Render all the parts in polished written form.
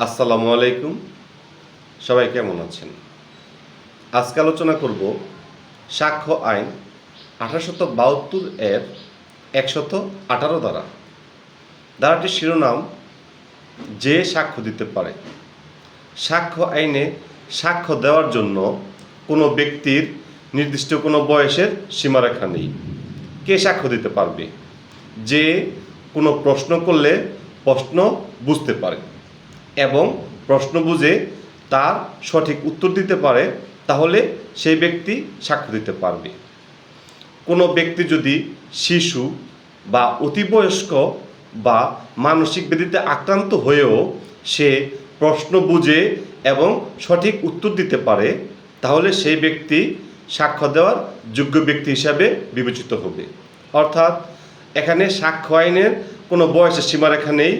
আসসালামু আলাইকুম। সবাই কেমন আছেন? আজকে আলোচনা করব সাক্ষ্য আইন 1872 এর 118 ধারাটির শিরোনাম যে সাক্ষ্য দিতে পারে। সাক্ষ্য আইনে সাক্ষ্য দেওয়ার জন্য কোনো ব্যক্তির নির্দিষ্ট কোনো বয়সের সীমারেখা নেই। কে সাক্ষ্য দিতে পারবে? যে কোনো প্রশ্ন করলে প্রশ্ন বুঝতে পারে এবং প্রশ্ন বুঝে তার সঠিক উত্তর দিতে পারে, তাহলে সেই ব্যক্তি সাক্ষ্য দিতে পারবে। কোনো ব্যক্তি যদি শিশু বা অতিবয়স্ক বা মানসিক ব্যাধিতে আক্রান্ত হয়েও সে প্রশ্ন বুঝে এবং সঠিক উত্তর দিতে পারে, তাহলে সেই ব্যক্তি সাক্ষ্য দেওয়ার যোগ্য ব্যক্তি হিসাবে বিবেচিত হবে। অর্থাৎ এখানে সাক্ষ্য আইনের কোনো বয়সের সীমারেখা নেই।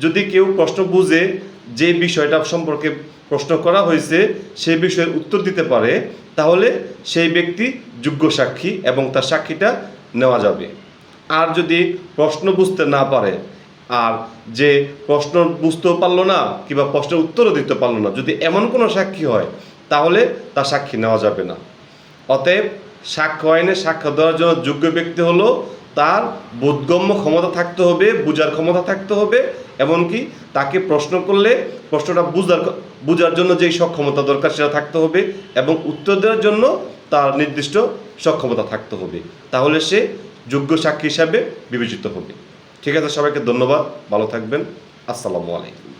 যদি কেউ প্রশ্ন বুঝে যে বিষয়টা সম্পর্কে প্রশ্ন করা হয়েছে সেই বিষয়ের উত্তর দিতে পারে, তাহলে সেই ব্যক্তি যোগ্য সাক্ষী এবং তার সাক্ষীটা নেওয়া যাবে। আর যদি প্রশ্ন বুঝতে না পারে, আর যে প্রশ্ন বুঝতেও পারলো না কিংবা প্রশ্নের উত্তরও দিতে পারলো না, যদি এমন কোনো সাক্ষী হয়, তাহলে তার সাক্ষী নেওয়া যাবে না। অতএব সাক্ষ্য আইনে সাক্ষ্য দেওয়ার জন্য যোগ্য ব্যক্তি হলো তার বোধগম্য ক্ষমতা থাকতে হবে, বুঝার ক্ষমতা থাকতে হবে, এমনকি তাকে প্রশ্ন করলে প্রশ্নটা বুঝার জন্য যেই সক্ষমতা দরকার সেটা থাকতে হবে এবং উত্তর দেওয়ার জন্য তার নির্দিষ্ট সক্ষমতা থাকতে হবে। তাহলে সে যোগ্য সাক্ষী হিসাবে বিবেচিত হবে। ঠিক আছে, সবাইকে ধন্যবাদ। ভালো থাকবেন। আসসালামু আলাইকুম।